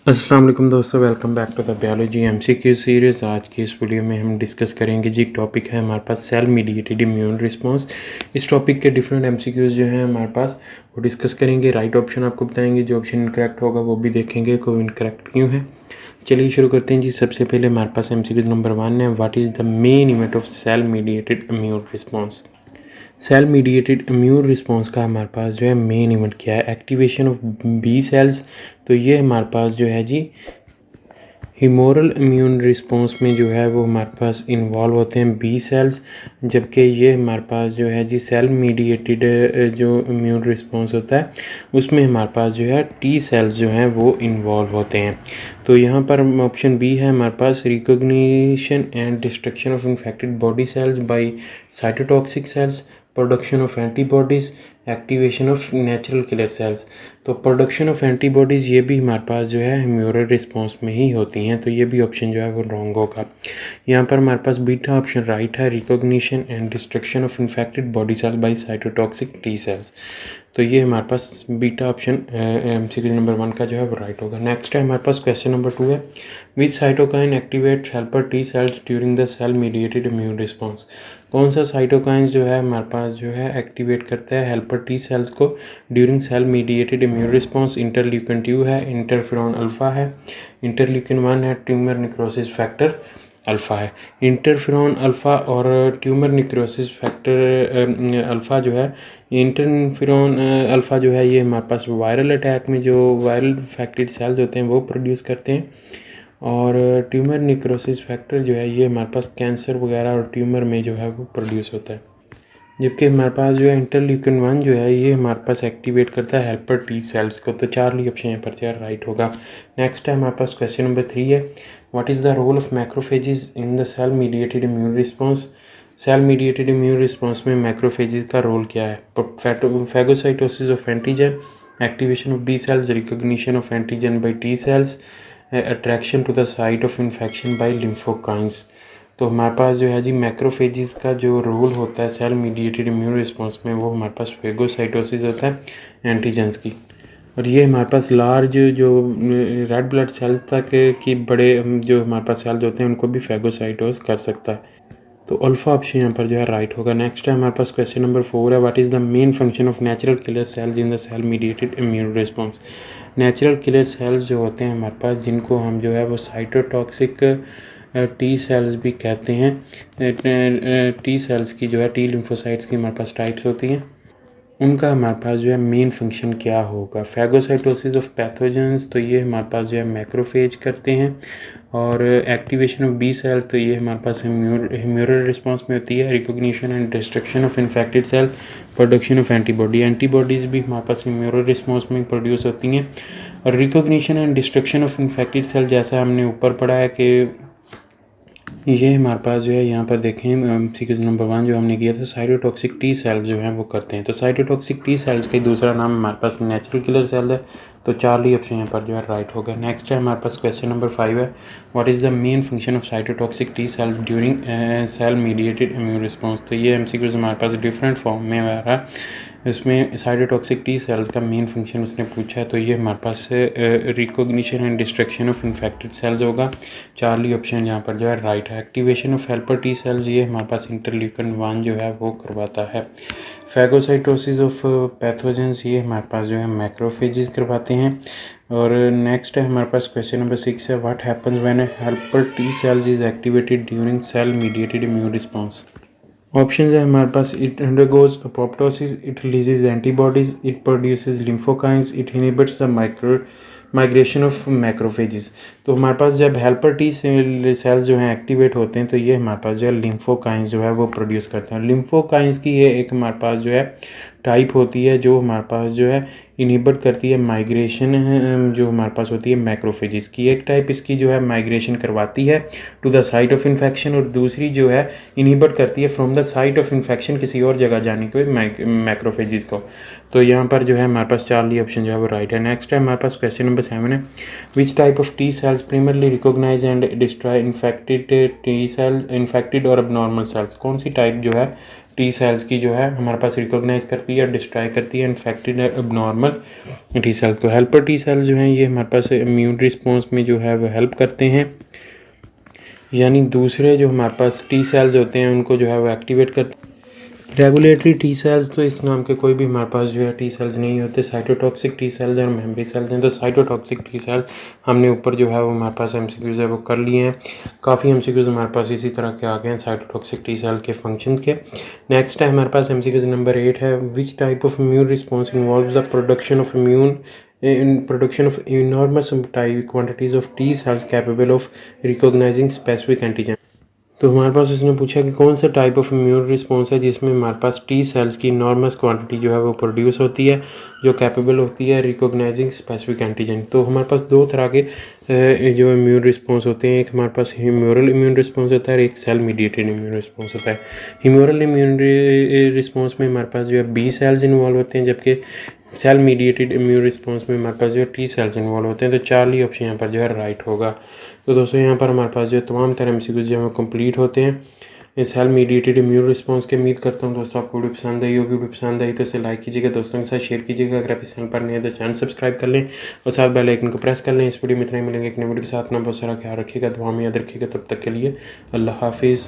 अस्सलाम वालेकुम दोस्तों, welcome back to the biology MCQ series. आज की इस वीडियो में हम डिस्कस करेंगे जी, टॉपिक है हमारे पास सेल मीडिएटेड इम्यून रिस्पांस। इस टॉपिक के डिफरेंट एमसीक्यूज़ जो हैं हमारे पास वो डिस्कस करेंगे। राइट ऑप्शन आपको बताएंगे, जो ऑप्शन इनकरेक्ट होगा वो भी देखेंगे को इनकरेक्ट क्यों है। चलिए शुरू करते हैं जी। सबसे पहले हमारे पास एमसीक्यू नंबर 1 है, what is the main event of cell mediated immune response. Cell mediated immune response का हमारे पास जो है मेन इवेंट क्या है, एक्टिवेशन ऑफ बी सेल्स। तो ये हमारे पास जो है जी ह्यूमोरल इम्यून रिस्पांस में जो है वो हमारे पास इन्वॉल्व होते हैं बी सेल्स, जबकि ये हमारे पास जो है जी सेल मीडिएटेड जो इम्यून रिस्पांस होता है उसमें हमारे पास जो है टी सेल्स जो हैं वो इन्वॉल्व होते हैं। तो यहाँ पर ऑप्शन बी है हमारे पास, recognition and destruction of infected body cells by cytotoxic cells, production of antibodies, activation of natural killer cells. तो प्रोडक्शन ऑफ एंटीबॉडीज़ ये भी हमारे पास जो है ह्यूमरल रिस्पांस में ही होती हैं, तो ये भी ऑप्शन जो है वो रॉन्ग होगा। यहाँ पर हमारे पास बीटा ऑप्शन राइट है, recognition and destruction of infected body cells by cytotoxic T cells. तो ये हमारे पास बीटा ऑप्शन एमसीक्यू नंबर 1 का जो है वो राइट होगा। नेक्स्ट है हमारे पास क्वेश्चन नंबर 2 है, which cytokine activates helper T cells during the cell mediated immune response. कौन सा साइटोकाइन जो है हमारे पास जो है एक्टिवेट करता है हेल्पर टी सेल्स को during cell mediated immune response. Interleukin 2 है, इंटरफेरॉन अल्फा है, इंटरल्यूकिन 1 है, ट्यूमर निक्रोसिस फैक्टर अल्फ़ा है। इंटरफेरॉन अल्फ़ा और ट्यूमर निक्रोसिस फैक्टर अल्फ़ा जो है, इंटरफेरॉन अल्फ़ा जो है ये हमारे पास वायरल अटैक में जो वायरल इन्फेक्टेड सेल्स होते हैं वो प्रोड्यूस करते हैं, और ट्यूमर निक्रोसिस फैक्टर जो है ये हमारे पास कैंसर वगैरह और ट्यूमर में जो है वो प्रोड्यूस होता है। जबकि हमारे पास जो है इंटरल्यूकिन 1 जो है ये हमारे पास एक्टिवेट करता है हेल्पर टी सेल्स को। तो चार्ली ऑप्शन यहाँ पर चार राइट होगा। नेक्स्ट है हमारे पास क्वेश्चन नंबर 3 है, what is the role of macrophages in the cell mediated immune response. Cell mediated immune response में मैक्रोफेजेस का रोल क्या है, phagocytosis of antigen, activation of B cells, recognition of antigen by T cells, attraction to the site of infection by lymphokines. तो हमारे पास जो है जी macrophages का जो रोल होता है सेल मीडिएटेड इम्यून रिस्पांस में वो हमारे पास फेगोसाइटोसिस होता है एंटीजेंस की, और ये हमारे पास लार्ज जो रेड ब्लड सेल्स तक की बड़े जो हमारे पास सेल्स होते हैं उनको भी फेगोसाइटोस कर सकता है। तो अल्फा ऑप्शन यहाँ पर जो है राइट होगा। नेक्स्ट है हमारे पास क्वेश्चन नंबर 4 है, what is the main function of natural killer cells in the cell mediated immune response. Natural killer cells जो होते हैं हमारे पास, जिनको हम जो है वो साइटोटॉक्सिक टी सेल्स भी कहते हैं। टी सेल्स की जो है टी लिम्फोसाइट्स की हमारे पास टाइप्स होती हैं, उनका हमारे पास जो है मेन फंक्शन क्या होगा। फैगोसाइटोसिस ऑफ पैथोजेंस, तो ये हमारे पास जो है मैक्रोफेज करते हैं, और एक्टिवेशन ऑफ बी सेल्स तो ये हमारे पास ह्यूमरल रिस्पांस में होती है। Recognition and destruction of infected cell, production of antibodies भी हमारे पास ह्यूमरल रिस्पांस में प्रोड्यूस होती हैं। और recognition and destruction of infected cell जैसा हमने ऊपर पढ़ा है कि ये हमारे पास जो है यहाँ पर देखें सीक्वेंस नंबर 1 जो हमने किया था, साइटोटॉक्सिक टी सेल्स जो हैं वो करते हैं। तो साइटोटॉक्सिक टी सेल्स का दूसरा नाम हमारे पास नेचुरल किलर सेल है, तो चार्ली ऑप्शन यहाँ पर जो है राइट होगा। नेक्स्ट है हमारे पास क्वेश्चन नंबर 5 है, what is the main function of cytotoxic T cells during cell mediated immune response. तो ये एमसीक्यूज हमारे पास डिफरेंट फॉर्म में आ रहा है। इसमें साइटोटॉक्सिक टी सेल्स का मेन फंक्शन उसने पूछा है, तो ये हमारे पास recognition and destruction of infected cells होगा। चार्ली ऑप्शन यहाँ पर जो है राइट है। Activation of helper T cells ये हमारे पास इंटरल्यूकिन 1 जो है वो करवाता है। फैगोसाइटोसिस ऑफ पैथोजेंस ये हमारे पास जो है मैक्रोफेजेस करवाते हैं। और नेक्स्ट है हमारे पास क्वेश्चन नंबर 6 है, what happens when helper T cells is activated during cell mediated immune response. Option है हमारे पास, it undergoes apoptosis, it releases antibodies, it produces lymphokines, it inhibits the migration of macrophages. तो हमारे पास जब helper T sales जो हैं activate होते हैं तो ये हमारे पास जो है लिम्फोकाइंस जो है वो प्रोड्यूस करते हैं। लिम्फोकाइंस की ये एक हमारे पास जो है टाइप होती है जो हमारे पास जो है इनहिबिट करती है माइग्रेशन जो हमारे पास होती है मैक्रोफेजेस की। एक टाइप इसकी जो है माइग्रेशन करवाती है to the site of infection, और दूसरी जो है इनहिबिट करती है from the site of infection किसी और जगह जाने के मैक्रोफेजेस को। तो यहाँ पर जो है हमारे पास चार्ली ऑप्शन जो है वो राइट है। नेक्स्ट है हमारे पास क्वेश्चन नंबर 7 है, which type of T cells primarily recognize and destroy infected T cell, infected और अबनॉर्मल सेल्स। कौन सी टाइप जो है टी सेल्स की जो है हमारे पास रिकॉग्नाइज करती है, डिस्ट्रॉय करती है इन्फेक्टेड एबनॉर्मल टी सेल्स को। हेल्पर टी सेल जो हैं ये हमारे पास इम्यून रिस्पॉन्स में जो है वो हेल्प करते हैं, यानी दूसरे जो हमारे पास टी सेल्स होते हैं उनको जो है वो एक्टिवेट करते हैं। रेगुलेटरी टी सेल्स तो इस नाम के कोई भी हमारे पास जो है टी सेल्स नहीं होते, साइटोटॉक्सिक टी सेल्स और मेमोरी सेल्स हैं। तो साइटोटॉक्सिक टी सेल हमने ऊपर जो है वो हमारे पास एमसीक्यूज़ है वो कर लिए हैं। काफ़ी एमसीक्यूज़ हमारे पास इसी तरह के आ गए हैं साइटोटॉक्सिक टी सेल के फंक्शन के। नेक्स्ट है हमारे पास एमसीक्यूज़ नंबर 8 है, which type of immune response involves the production of enormous quantities of T cells capable of recognizing specific antigen। तो हमारे पास उसने पूछा कि कौन सा टाइप ऑफ इम्यून रिस्पॉन्स है जिसमें हमारे पास टी सेल्स की इनॉर्मस क्वांटिटी जो है वो प्रोड्यूस होती है, जो कैपेबल होती है रिकॉग्नाइजिंग स्पेसिफिक एंटीजन। तो हमारे पास दो तरह के जो इम्यून रिस्पॉन्स होते हैं, एक हमारे पास ह्यूमोरल इम्यून रिस्पॉन्स होता है और एक सेल मीडिएटेड इम्यून रिस्पॉन्स होता है। ह्यूमोरल इम्यून रिस्पॉन्स में हमारे पास जो है बी सेल्स इन्वॉल्व होते हैं, जबकि सेल मीडिएटेड इम्यून रिस्पॉन्स में हमारे पास जो है टी सेल्स इन्वॉल्व होते हैं। तो 4 ही ऑप्शन यहाँ पर जो है राइट होगा। तो दोस्तों यहाँ पर हमारे पास जो तमाम तरह एमसीक्यूज़ जो है कंप्लीट होते हैं सेल मीडिएटेड इम्यून रिस्पॉन्स के। उम्मीद करता हूँ दोस्तों आपको वीडियो पसंद आई होगी। वीडियो पसंद आई तो इसे लाइक कीजिएगा, दोस्तों के साथ शेयर कीजिएगा। अगर आप इस चैनल पर नए हैं तो चैनल सब्सक्राइब कर लें और साथ बेल आइकन को प्रेस कर लें। इस वीडियो में इतना ही मिलेंगे एक नई वीडियो के साथ। अपना बहुत सारा ख्याल रखिएगा, दुआ में याद रखिएगा। तब तक के लिए अल्लाह हाफिज़।